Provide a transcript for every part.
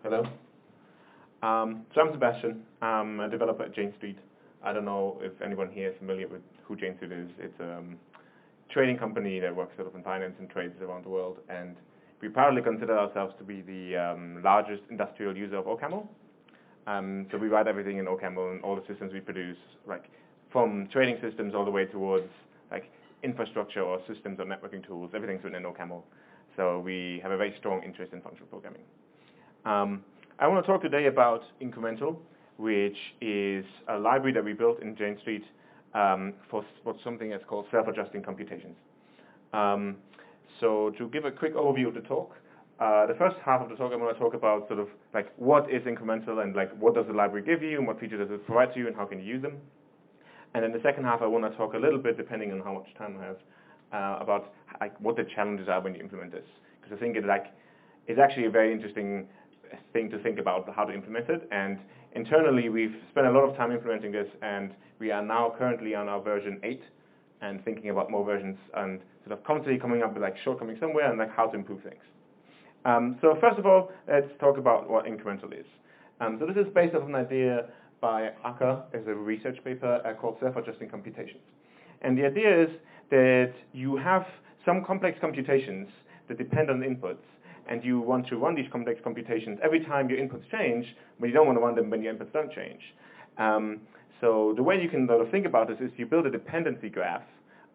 Hello. So I'm Sebastian. I'm a developer at Jane Street. I don't know if anyone here is familiar with who Jane Street is. It's a trading company that works sort of in finance and trades around the world, and we proudly consider ourselves to be the largest industrial user of OCaml. So we write everything in OCaml, and all the systems we produce, like from trading systems all the way towards like infrastructure or systems or networking tools, everything's written in OCaml. So we have a very strong interest in functional programming. I want to talk today about Incremental, which is a library that we built in Jane Street for something that's called self-adjusting computations. So to give a quick overview of the talk, the first half of the talk I'm going to talk about sort of like what is Incremental and like what does the library give you and what features does it provide to you and how can you use them. And then the second half I want to talk a little bit, depending on how much time I have, about like what the challenges are when you implement this. Because I think it's actually a very interesting thing to think about how to implement it. And internally we've spent a lot of time implementing this, and we are now currently on our version 8 and thinking about more versions and sort of constantly coming up with like shortcomings somewhere and like how to improve things. So first of all, let's talk about what Incremental is. So this is based off an idea by Acar as a research paper called Self-Adjusting Computations. And the idea is that you have some complex computations that depend on inputs, and you want to run these complex computations every time your inputs change, but you don't want to run them when your inputs don't change. So the way you can sort of think about this is you build a dependency graph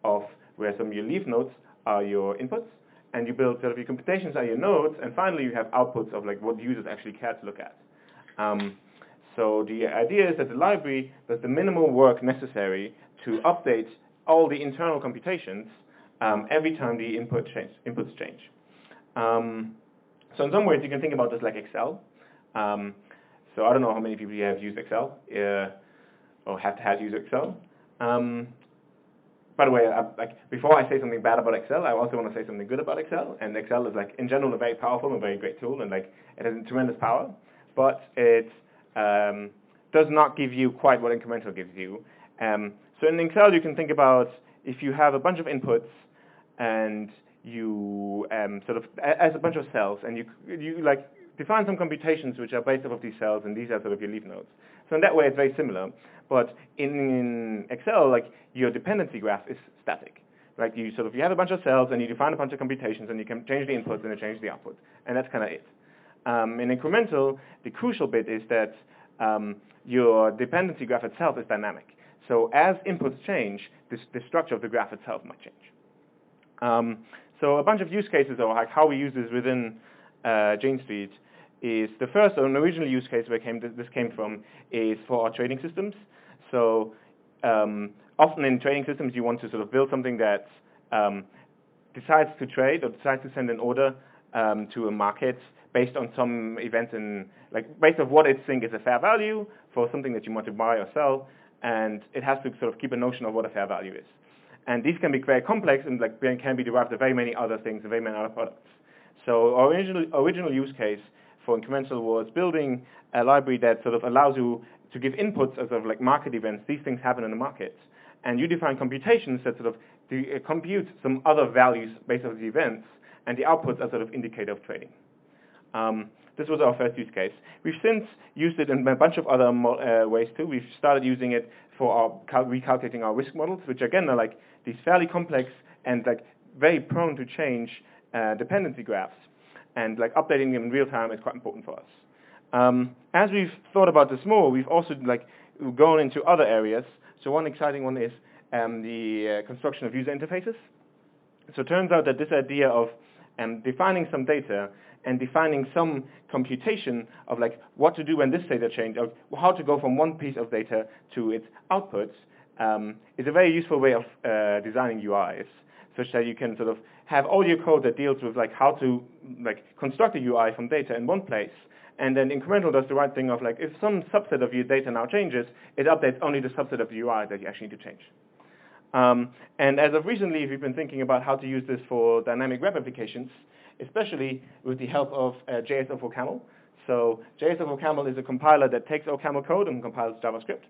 of where some of your leaf nodes are your inputs, and you build sort of your computations are your nodes, and finally you have outputs of like what users actually care to look at. So the idea is that the library does the minimal work necessary to update all the internal computations every time the inputs change. So in some ways you can think about this like Excel. So I don't know how many people here have used Excel or have used Excel. By the way, before I say something bad about Excel, I also want to say something good about Excel. And Excel is like in general a very powerful and very great tool, and like it has tremendous power, but it does not give you quite what Incremental gives you. So in Excel you can think about if you have a bunch of inputs and you sort of as a bunch of cells, and you like define some computations which are based off of these cells, and these are sort of your leaf nodes. So in that way it's very similar, but in Excel, like your dependency graph is static. Like you have a bunch of cells and you define a bunch of computations, and you can change the inputs and change the output, and that's kind of it. In Incremental, the crucial bit is that your dependency graph itself is dynamic. So as inputs change, the structure of the graph itself might change. So a bunch of use cases, or like how we use this within Jane Street, is the first, or an original use case where this came from is for our trading systems. So often in trading systems you want to sort of build something that decides to trade or decides to send an order to a market based on some event based on what it thinks is a fair value for something that you want to buy or sell, and it has to sort of keep a notion of what a fair value is. And these can be very complex and like can be derived of very many other things and very many other products. So our original use case for Incremental was building a library that sort of allows you to give inputs as of like market events. These things happen in the market, and you define computations that sort of compute some other values based on the events, and the outputs are sort of indicator of trading. This was our first use case. We've since used it in a bunch of other ways too. We've started using it for recalculating our risk models, which again are like these fairly complex and like very prone to change dependency graphs, and like updating them in real time is quite important for us. As we've thought about this more, we've also like gone into other areas. So one exciting one is the construction of user interfaces. So it turns out that this idea of defining some data and defining some computation of like what to do when this data changes, or how to go from one piece of data to its outputs, is a very useful way of designing UIs, such that you can sort of have all your code that deals with like how to like construct a UI from data in one place, and then Incremental does the right thing of like if some subset of your data now changes, it updates only the subset of the UI that you actually need to change. And as of recently, we've been thinking about how to use this for dynamic web applications, especially with the help of JS of OCaml. So JS of OCaml is a compiler that takes OCaml code and compiles JavaScript.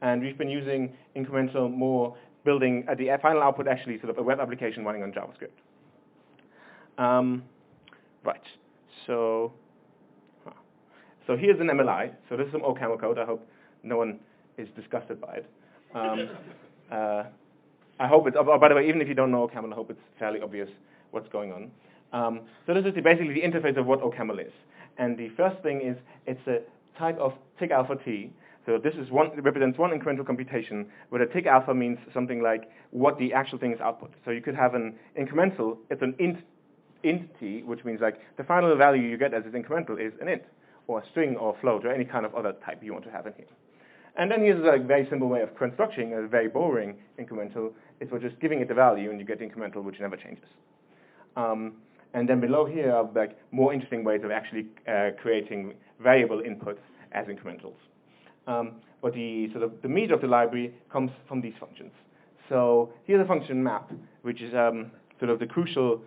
And we've been using Incremental more, building the final output actually sort of a web application running on JavaScript. Right. So So here's an MLI. So this is some OCaml code. I hope no one is disgusted by it. I hope it's, by the way, even if you don't know OCaml, I hope it's fairly obvious what's going on. So this is basically the interface of what OCaml is. And the first thing is it's a type of tick alpha t. So this is it represents one incremental computation, where the tick alpha means something like what the actual thing is output. So you could have an incremental, it's an int t, which means like the final value you get as its incremental is an int, or a string, or a float, or any kind of other type you want to have in here. And then here's a very simple way of constructing a very boring incremental, is we're just giving it the value, and you get the incremental, which never changes. And then below here are like more interesting ways of actually creating variable inputs as incrementals. But the meat of the library comes from these functions. So here's a function map, which is sort of the crucial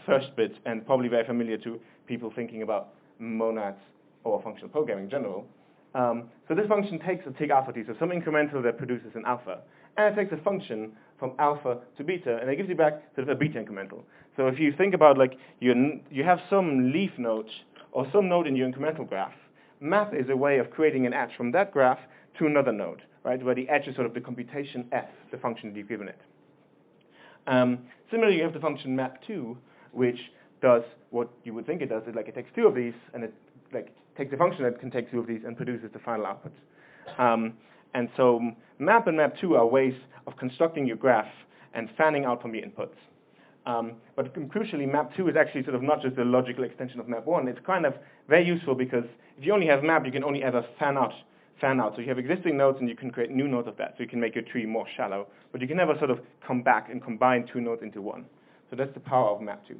first bit, and probably very familiar to people thinking about monads or functional programming in general. So this function takes a tick alpha t, so some incremental that produces an alpha, and it takes a function from alpha to beta, and it gives you back sort of a beta incremental. So if you think about like you have some leaf node or some node in your incremental graph, map is a way of creating an edge from that graph to another node, right, where the edge is sort of the computation f, the function that you've given it. Similarly, you have the function map2, which does what you would think it does. It takes two of these, and it takes a function that can take two of these and produces the final output. And so map and map2 are ways of constructing your graph and fanning out from your inputs. But crucially, map2 is actually sort of not just a logical extension of map1. It's kind of very useful because if you only have map, you can only ever fan out. So you have existing nodes, and you can create new nodes of that. So you can make your tree more shallow. But you can never sort of come back and combine two nodes into one. So that's the power of map2.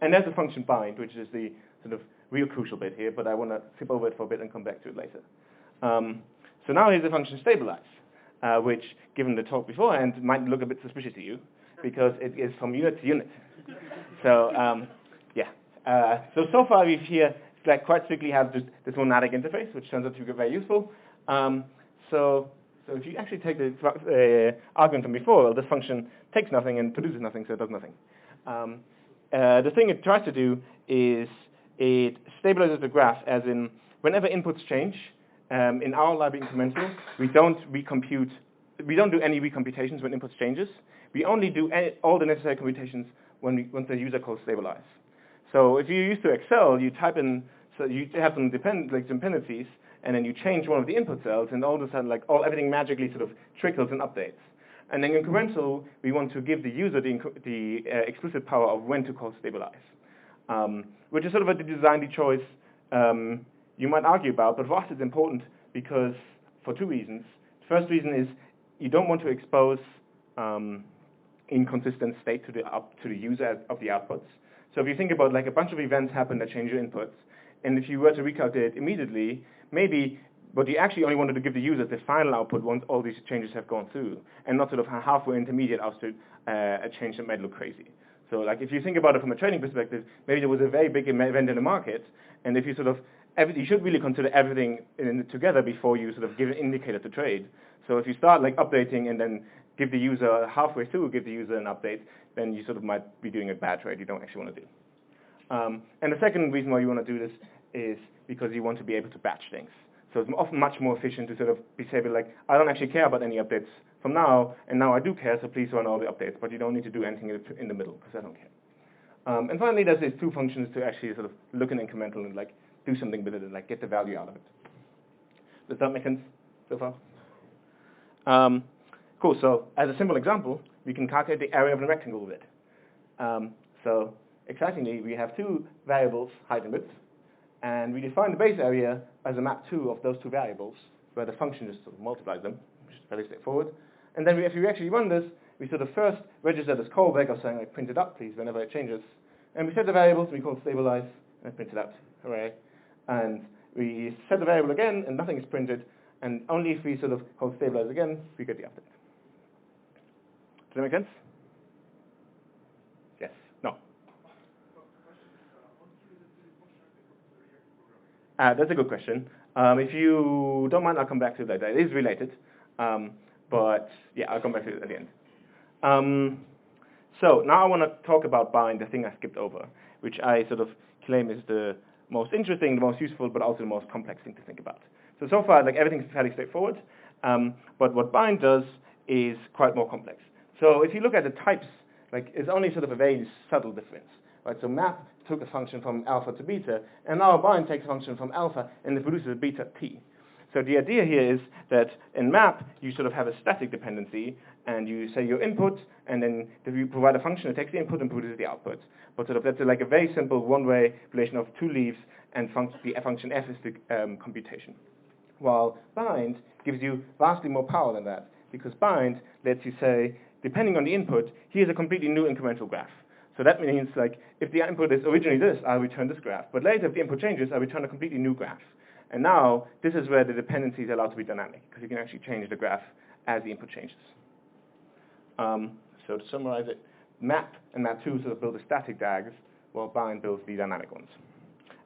And there's the function bind, which is the sort of real crucial bit here. But I want to skip over it for a bit and come back to it later. So now here's the function stabilize, which, given the talk beforehand, might look a bit suspicious to you, because it is from unit to unit. So so far we've here quite strictly have this monadic interface, which turns out to be very useful. So if you actually take the argument from before, well, this function takes nothing and produces nothing, so it does nothing. The thing it tries to do is it stabilizes the graph, as in whenever inputs change. In our library incremental, we don't do any recomputations when inputs changes. We only do all the necessary computations once the user calls stabilize. So if you're used to Excel, you type in, so you have some dependencies, and then you change one of the input cells, and all of a sudden, everything magically sort of trickles and updates. And then incremental, we want to give the user the explicit power of when to call stabilize, which is sort of a design choice you might argue about, but for us it's important because for two reasons. The first reason is you don't want to expose inconsistent state to the user of the outputs. So if you think about a bunch of events happen that change your inputs, and if you were to recalculate immediately, maybe, but you actually only wanted to give the user the final output once all these changes have gone through, and not sort of a halfway intermediate after a change that might look crazy. So if you think about it from a trading perspective, maybe there was a very big event in the market, and if you sort of you should really consider everything together before you sort of give an indicator to trade. So if you start updating and then give the user halfway through, give the user an update, then you sort of might be doing a bad trade you don't actually want to do. And the second reason why you want to do this is because you want to be able to batch things. So it's often much more efficient to sort of be stable, I don't actually care about any updates from now, and now I do care, so please run all the updates, but you don't need to do anything in the middle, because I don't care. And finally, there's these two functions to actually sort of look in incremental and do something with it and get the value out of it. Does that make sense so far? Cool, so as a simple example, we can calculate the area of a rectangle with it. So excitingly, we have two variables, height and width, and we define the base area as a map2 of those two variables, where the function just sort of multiplies them, which is fairly straightforward. And then if we actually run this, we sort of first register this callback of saying, print it up, please, whenever it changes. And we set the variables, we call stabilize, and print it out. Hooray. And we set the variable again, and nothing is printed, and only if we sort of call stabilize again, we get the update. Does that make sense? Yes? No? That's a good question. If you don't mind, I'll come back to that. It is related, but yeah, I'll come back to it at the end. So now I want to talk about bind, the thing I skipped over, which I sort of claim is the most interesting, the most useful, but also the most complex thing to think about. So far, like everything's fairly straightforward, but what bind does is quite more complex. So if you look at the types, like it's only sort of a very subtle difference, right? So map took a function from alpha to beta, and now bind takes a function from alpha and it produces a beta t. So the idea here is that in map, you sort of have a static dependency, and you say your input, and then you provide a function that takes the input and produces the output. But sort of that's like a very simple one-way relation of two leaves, and the function f is the computation. While bind gives you vastly more power than that, because bind lets you say, depending on the input, here's a completely new incremental graph. So that means, like, if the input is originally this, I'll return this graph. But later, if the input changes, I'll return a completely new graph. And now, this is where the dependency is allowed to be dynamic, because you can actually change the graph as the input changes. So to summarize it, map and map2 sort of build the static DAGs, while bind builds the dynamic ones.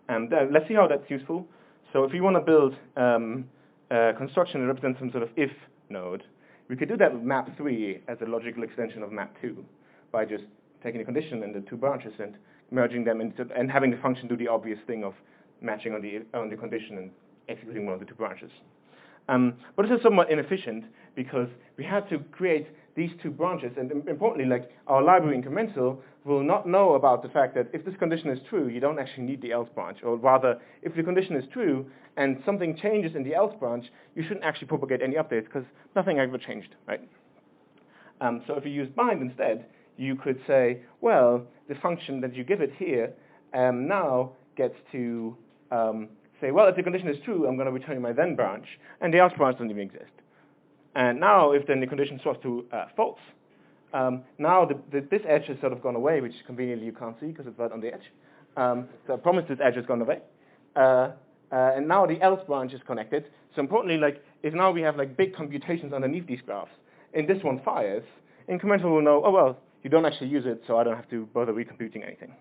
And let's see how that's useful. So if you want to build a construction that represents some sort of if node, we could do that with map3 as a logical extension of map2 by just taking the condition and the two branches and merging them into, and having the function do the obvious thing of matching on the condition and executing one of the two branches. But this is somewhat inefficient because we had to create these two branches, and importantly, like our library Incremental will not know about the fact that if this condition is true, you don't actually need the else branch, or rather, if the condition is true and something changes in the else branch, you shouldn't actually propagate any updates because nothing ever changed, right? So if you use bind instead, you could say, well, the function that you give it here now gets to say, well, if the condition is true, I'm going to return you my then branch, and the else branch doesn't even exist. And now, if then the condition swaps to false, now this edge has sort of gone away, which conveniently you can't see because it's right on the edge. So I promise this edge has gone away. And now the else branch is connected. So importantly, like if now we have like big computations underneath these graphs, and this one fires, Incremental will know, oh well, you don't actually use it, so I don't have to bother recomputing anything.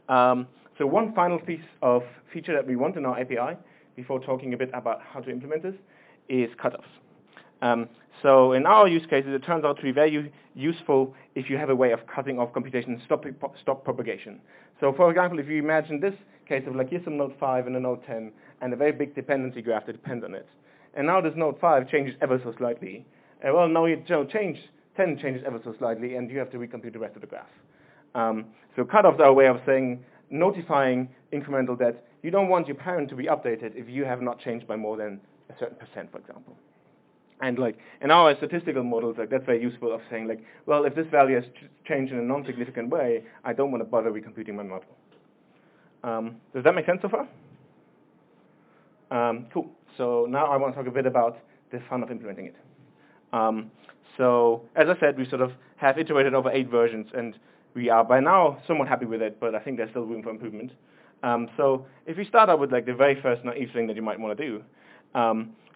So one final piece of feature that we want in our API, before talking a bit about how to implement this, is cutoffs. So in our use cases, it turns out to be very useful if you have a way of cutting off computation and stop propagation. So for example, if you imagine this case of like here's some node 5 and a node 10, and a very big dependency graph that depends on it. And now this node 5 changes ever so slightly. Well, now you change 10 changes ever so slightly, and you have to recompute the rest of the graph. So cutoffs are a way of saying, notifying Incremental that you don't want your parent to be updated if you have not changed by more than a certain percent, for example. And like in our statistical models, like that's very useful of saying like, well, if this value has changed in a non-significant way, I don't want to bother recomputing my model. Does that make sense so far? Cool. So now I want to talk a bit about the fun of implementing it. So as I said, we sort of have iterated over 8 versions, and we are by now somewhat happy with it, but I think there's still room for improvement. So if we start out with like the very first naive thing that you might want to do,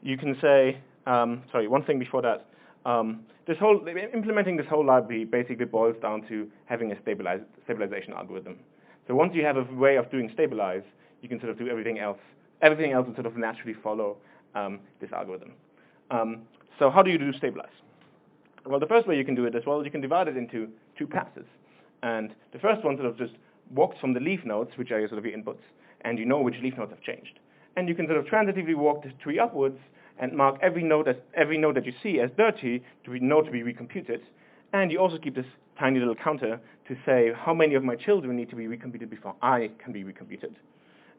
you can say, sorry, one thing before that. Implementing this whole library basically boils down to having a stabilization algorithm. So once you have a way of doing stabilize, you can sort of do everything else. Everything else will sort of naturally follow this algorithm. So how do you do stabilize? Well, the first way you can do it is, well, you can divide it into 2 passes. And the first one sort of just walks from the leaf nodes, which are your sort of your inputs, and you know which leaf nodes have changed. And you can sort of transitively walk this tree upwards and mark every node that you see as dirty to be recomputed. And you also keep this tiny little counter to say how many of my children need to be recomputed before I can be recomputed.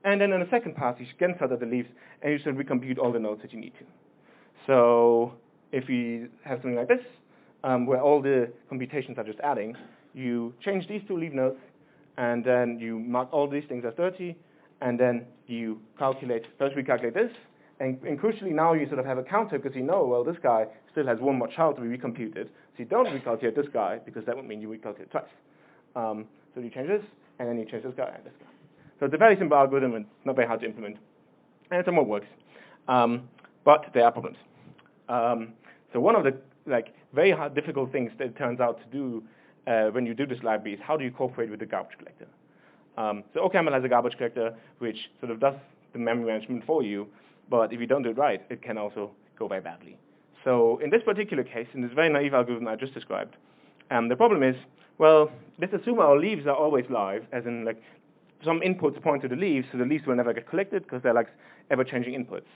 And then in the second pass, you again start at the leaves, and you sort of recompute all the nodes that you need to. So if we have something like this, where all the computations are just adding, you change these 2 leaf nodes, and then you mark all these things as dirty, and then you calculate, first recalculate this, and crucially now you sort of have a counter because you know, well, this guy still has 1 more child to be recomputed, so you don't recalculate this guy because that would mean you recalculate twice. So you change this, and then you change this guy and this guy. So it's a very simple algorithm and not very hard to implement, and it somewhat works. But there are problems. So one of the very hard, difficult things that it turns out to do when you do this library is how do you cooperate with the garbage collector? So OCaml has a garbage collector which sort of does the memory management for you, but if you don't do it right, it can also go very badly. So in this particular case, in this very naive algorithm I just described, the problem is, well, let's assume our leaves are always live, as in like some inputs point to the leaves, so the leaves will never get collected because they're like ever-changing inputs.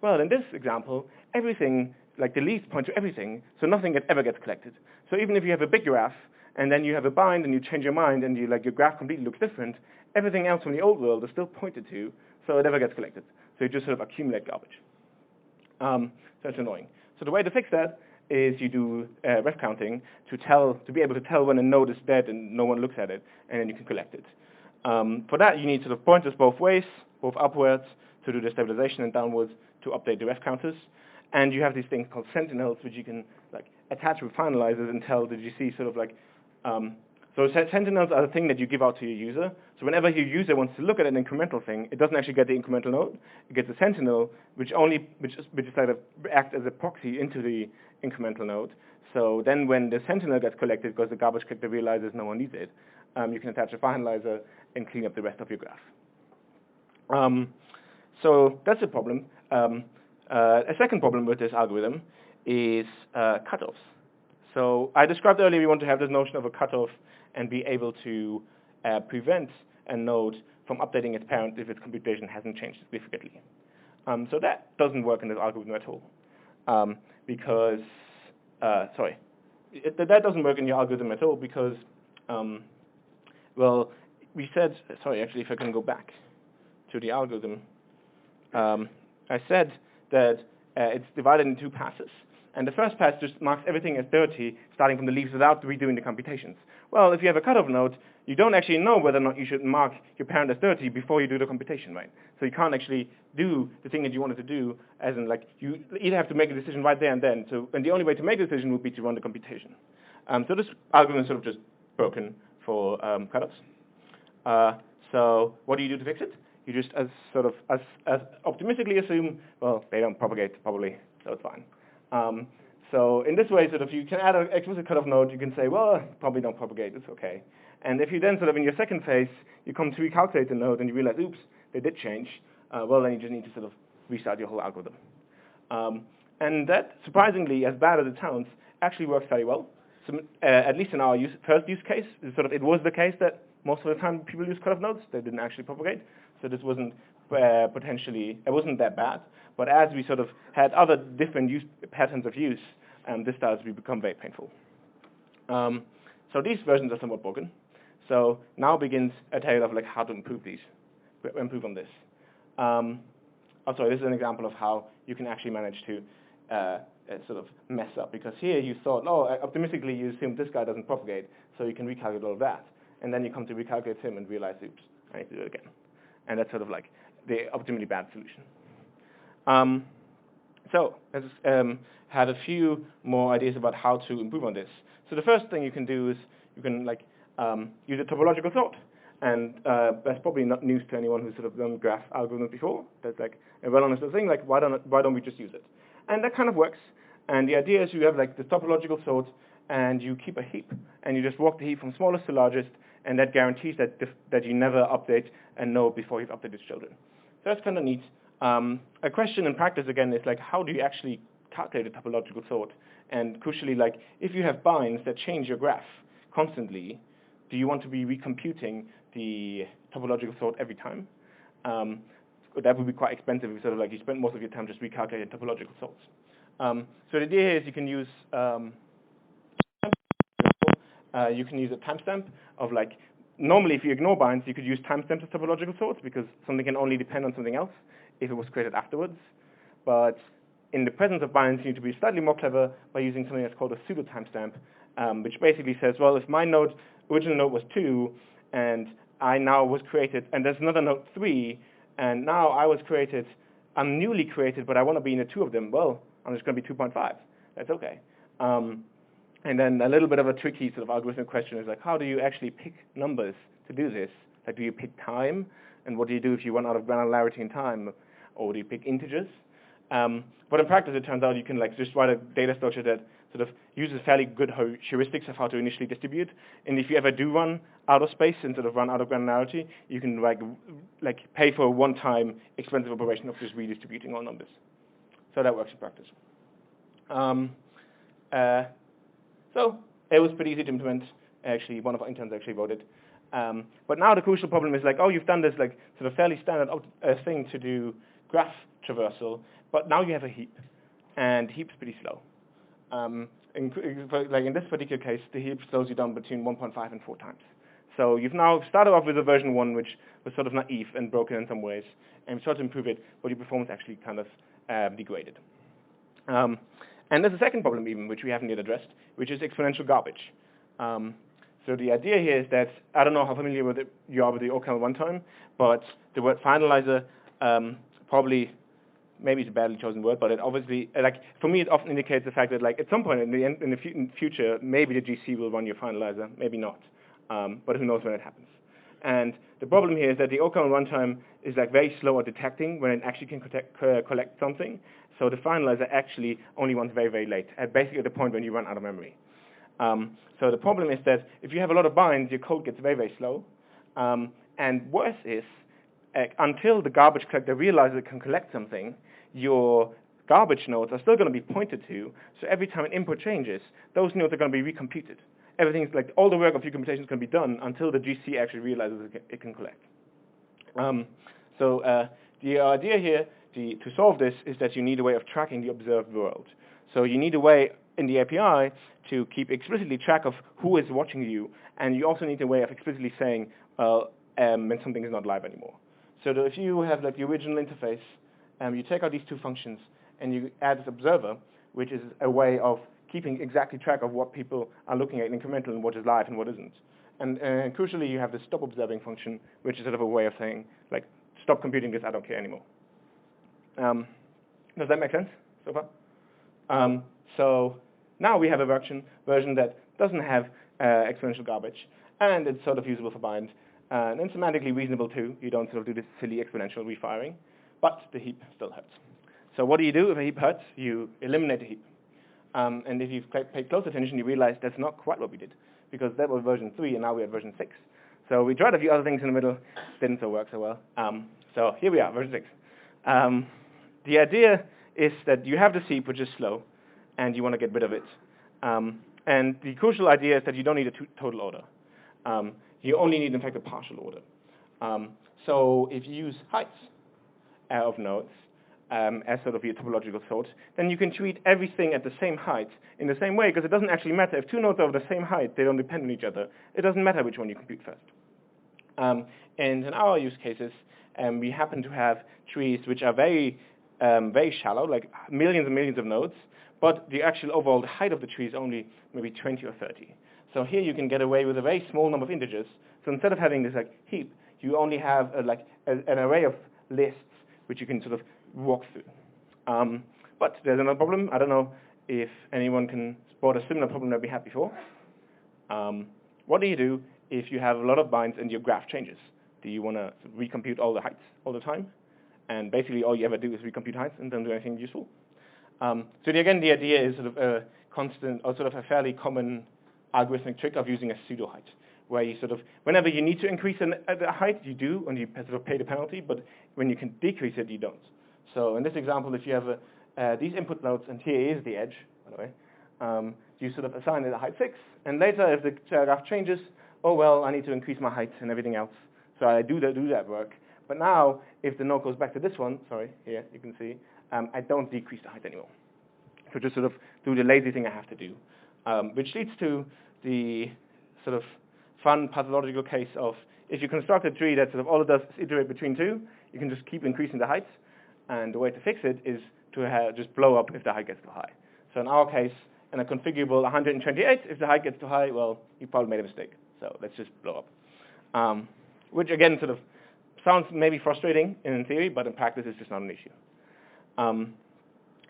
Well, in this example, everything, like the leaves point to everything, so nothing ever gets collected. So even if you have a big graph, and then you have a bind and you change your mind and your graph completely looks different, everything else from the old world is still pointed to, so it never gets collected. So you just sort of accumulate garbage. So it's annoying. So the way to fix that is you do ref counting to be able to tell when a node is dead and no one looks at it, and then you can collect it. For that, you need sort of pointers both ways, both upwards to do the stabilization and downwards to update the ref counters. And you have these things called sentinels, which you can like attach with finalizers and tell that you see sort of like so sentinels are the thing that you give out to your user. So whenever your user wants to look at an incremental thing, it doesn't actually get the incremental node. It gets a sentinel, which is like acts as a proxy into the incremental node. So then when the sentinel gets collected, because the garbage collector realizes no one needs it, you can attach a finalizer and clean up the rest of your graph. So that's a problem. A second problem with this algorithm is cutoffs. So I described earlier we want to have this notion of a cutoff and be able to prevent a node from updating its parent if its computation hasn't changed significantly. So that doesn't work in this algorithm at all. Because, that doesn't work in your algorithm at all because, well, we said, actually, if I can go back to the algorithm, I said that it's divided into two passes. And the first pass just marks everything as dirty, starting from the leaves without redoing the computations. Well, if you have a cutoff node, you don't actually know whether or not you should mark your parent as dirty before you do the computation, right? So you can't actually do the thing that you wanted to do, as in like you either have to make a decision right there and then. And the only way to make a decision would be to run the computation. So this algorithm is sort of just broken for cutoffs. So what do you do to fix it? You just as optimistically assume, well, they don't propagate probably, so it's fine. So in this way, sort of, you can add an explicit cutoff node. You can say, well, probably don't propagate. It's okay. And if you then sort of in your second phase, you come to recalculate the node and you realize, oops, they did change. Well, then you just need to sort of restart your whole algorithm. And that, surprisingly, as bad as it sounds, actually works very well. So, at least in our first use case, it was the case that most of the time people use cutoff nodes. They didn't actually propagate. So this wasn't it wasn't that bad. But as we sort of had other different patterns of use, this starts to become very painful. So these versions are somewhat broken. So now begins a tale of like how to improve on this. This is an example of how you can actually manage to sort of mess up. Because here you thought, optimistically you assume this guy doesn't propagate, so you can recalculate all of that. And then you come to recalculate him and realize, oops, I need to do it again. And that's sort of like the optimally bad solution. So let's have a few more ideas about how to improve on this. So the first thing you can do is you can use a topological sort. And that's probably not news to anyone who's sort of done graph algorithms before. That's like a well-understood thing, like why don't we just use it? And that kind of works. And the idea is you have like the topological sort and you keep a heap. And you just walk the heap from smallest to largest, and that guarantees that you never update a node before you've updated its children. So that's kind of neat. A question in practice, again, is like, how do you actually calculate a topological sort? And crucially, like, if you have binds that change your graph constantly, do you want to be recomputing the topological sort every time? That would be quite expensive if you spend most of your time just recalculating topological sorts. So the idea is you can use a timestamp of normally if you ignore binds, you could use timestamps as topological sorts because something can only depend on something else if it was created afterwards. But in the presence of binds, you need to be slightly more clever by using something that's called a pseudo timestamp, which basically says, well, if my original node was 2, and I now was created, and there's another node 3, and now I'm newly created, but I want to be in the 2 of them, well, I'm just going to be 2.5. That's okay. And then a little bit of a tricky sort of algorithmic question is how do you actually pick numbers to do this? Do you pick time? And what do you do if you run out of granularity in time? Or do you pick integers? But in practice, it turns out you can just write a data structure that sort of uses fairly good heuristics of how to initially distribute. And if you ever do run out of space and sort of run out of granularity, you can pay for a one-time expensive operation of just redistributing all numbers. So that works in practice. So it was pretty easy to implement. Actually, one of our interns actually wrote it. But now the crucial problem is like, oh, you've done this like sort of fairly standard thing to do graph traversal, but now you have a heap, and heap's pretty slow. Like in this particular case, the heap slows you down between 1.5 and 4 times. So you've now started off with a version 1 which was sort of naive and broken in some ways, and you tried to improve it, but your performance actually kind of degraded. And there's a second problem even, which we haven't yet addressed, which is exponential garbage. So the idea here is that, I don't know how familiar with it you are with the OCaml runtime, but the word finalizer probably, maybe it's a badly chosen word, but it obviously, like, for me, it often indicates the fact that, like, at some point in the future, maybe the GC will run your finalizer, maybe not. But who knows when it happens. And the problem here is that the OCaml runtime is like very slow at detecting when it actually can collect something. So the finalizer actually only runs very, very late, at basically at the point when you run out of memory. So the problem is that if you have a lot of binds, your code gets very, very slow. And worse is, until the garbage collector realizes it can collect something, your garbage nodes are still going to be pointed to. So every time an input changes, those nodes are going to be recomputed. Everything's like, all the work of your computations can be done until the GC actually realizes it can collect. So the idea here to solve this is that you need a way of tracking the observed world. So you need a way in the API to keep explicitly track of who is watching you, and you also need a way of explicitly saying when something is not live anymore. So that if you have like the original interface, you take out these two functions and you add this observer, which is a way of keeping exactly track of what people are looking at in incremental and what is live and what isn't. And crucially, you have the stop observing function, which is sort of a way of saying, like, stop computing this, I don't care anymore. Does that make sense so far? So now we have a version that doesn't have exponential garbage, and it's sort of usable for bind, and it's semantically reasonable too. You don't sort of do this silly exponential refiring, but the heap still hurts. So what do you do if a heap hurts? You eliminate the heap. And if you've paid close attention, you realize that's not quite what we did, because that was version 3, and now we're at version 6. So we tried a few other things in the middle, didn't work so well. So here we are, version 6. The idea is that you have this heap, which is slow, and you want to get rid of it. And the crucial idea is that you don't need a total order. You only need, in fact, a partial order. So if you use heights of nodes, as sort of your topological sort, then you can treat everything at the same height in the same way, because it doesn't actually matter. If two nodes are of the same height, they don't depend on each other. It doesn't matter which one you compute first. And in our use cases, we happen to have trees which are very, very shallow, like millions and millions of nodes, but the actual overall height of the tree is only maybe 20 or 30. So here you can get away with a very small number of integers. So instead of having this like heap, you only have an array of lists which you can sort of walk through. But there's another problem. I don't know if anyone can spot a similar problem that we had before. What do you do if you have a lot of binds and your graph changes? Do you want to recompute all the heights all the time? And basically all you ever do is recompute heights and don't do anything useful. So again, the idea is sort of a constant, or sort of a fairly common algorithmic trick of using a pseudo height, where you sort of, whenever you need to increase the height, you do, and you sort of pay the penalty, but when you can decrease it, you don't. So in this example, if you have these input nodes, and here is the edge, by the way, you sort of assign it a height 6, and later if the graph changes, oh well, I need to increase my height and everything else. So I do that work. But now, if the node goes back to this one, sorry, here you can see, I don't decrease the height anymore. So just sort of do the lazy thing I have to do, which leads to the sort of fun pathological case of if you construct a tree that sort of all it does is iterate between two, you can just keep increasing the heights, and the way to fix it is to just blow up if the height gets too high. So in our case, in a configurable 128, if the height gets too high, well, you probably made a mistake. So let's just blow up. Which again sort of sounds maybe frustrating in theory, but in practice it's just not an issue.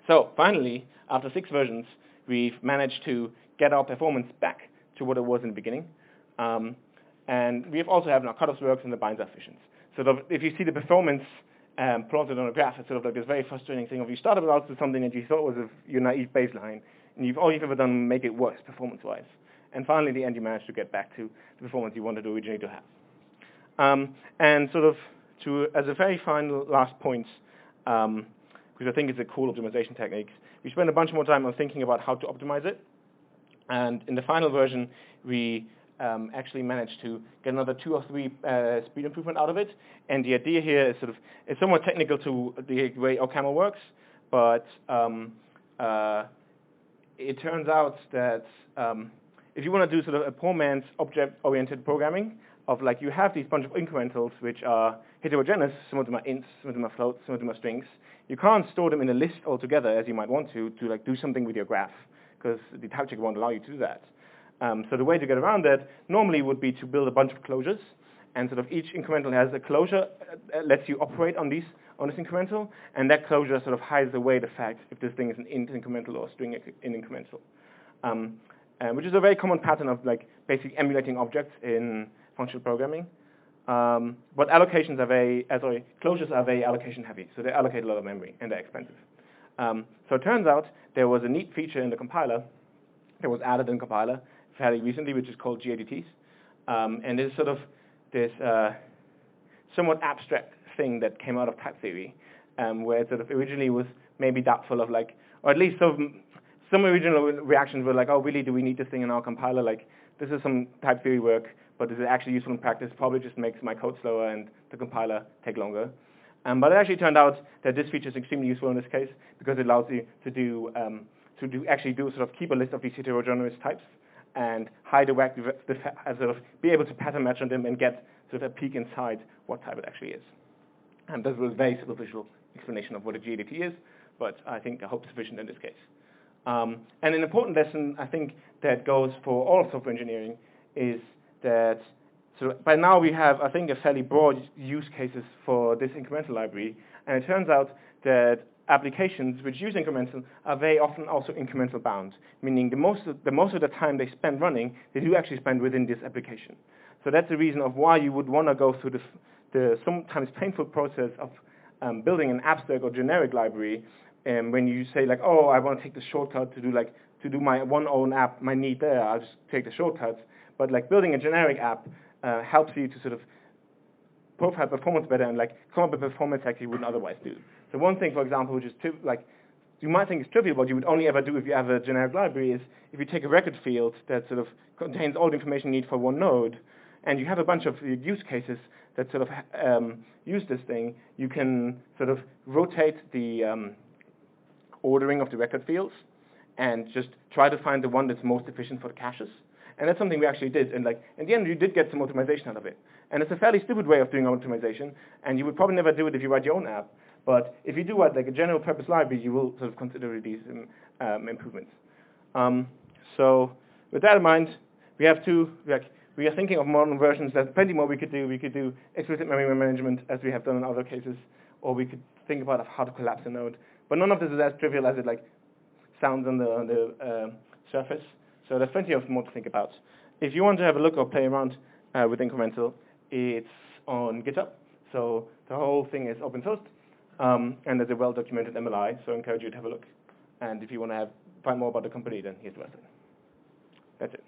So finally, after 6 versions, we've managed to get our performance back to what it was in the beginning. And we also have now cutoffs works and the binds are efficient. So if you see the performance plotted on a graph, it's sort of like this very frustrating thing of you started out with something that you thought was your naive baseline, and all you've ever done to make it worse performance-wise. And finally, at the end, you managed to get back to the performance you wanted originally to have. And sort of as a very final last point, because I think it's a cool optimization technique, we spent a bunch more time on thinking about how to optimize it. And in the final version, we actually managed to get another 2 or 3 speed improvement out of it. And the idea here is it's somewhat technical to the way OCaml works, but it turns out that if you want to do a poor man's object-oriented programming of you have these bunch of incrementals which are heterogeneous, some of them are ints, some of them are floats, some of them are strings. You can't store them in a list altogether as you might want to do something with your graph, because the type checker won't allow you to do that. So the way to get around that normally would be to build a bunch of closures, and each incremental has a closure that lets you operate on this incremental, and that closure hides away the fact if this thing is an int incremental or a string incremental, which is a very common pattern of basically emulating objects in functional programming. But allocations are closures are very allocation heavy, so they allocate a lot of memory and they're expensive. So it turns out there was a neat feature in the compiler that was added in the compiler fairly recently, which is called GADTs. And it's this somewhat abstract thing that came out of type theory, where it originally was maybe doubtful of or at least some original reactions were oh, really, do we need this thing in our compiler? This is some type theory work, but is it actually useful in practice? Probably just makes my code slower and the compiler take longer. But it actually turned out that this feature is extremely useful in this case because it allows you to keep a list of these heterogeneous types and hide away be able to pattern match on them and get a peek inside what type it actually is. And this was a very superficial explanation of what a GADT is, but I hope sufficient in this case. And an important lesson I think that goes for all software engineering is that by now we have, I think, a fairly broad use cases for this incremental library, and it turns out that applications which use incremental are very often also incremental bound, meaning the most of the time they spend running, they do actually spend within this application. So that's the reason of why you would want to go through the sometimes painful process of building an abstract or generic library, when you say oh, I want to take the shortcut to do my own app, my need there, I'll just take the shortcuts. But building a generic app helps you to profile performance better and come up with performance you wouldn't otherwise do. So one thing, for example, which is you might think is trivial, but you would only ever do if you have a generic library, is if you take a record field that contains all the information you need for one node, and you have a bunch of use cases that use this thing, you can rotate the ordering of the record fields and just try to find the one that's most efficient for the caches. And that's something we actually did. And in the end, you did get some optimization out of it. And it's a fairly stupid way of doing optimization, and you would probably never do it if you write your own app. But if you do write a general purpose library, you will consider these improvements. So with that in mind, we have we are thinking of modern versions. There's plenty more we could do. We could do explicit memory management, as we have done in other cases, or we could think about how to collapse a node. But none of this is as trivial as it sounds on the surface. So there's plenty of more to think about. If you want to have a look or play around with Incremental, it's on GitHub. So the whole thing is open sourced, and there's a well-documented MLI, so I encourage you to have a look. And if you want to find more about the company, then here's the website. That's it.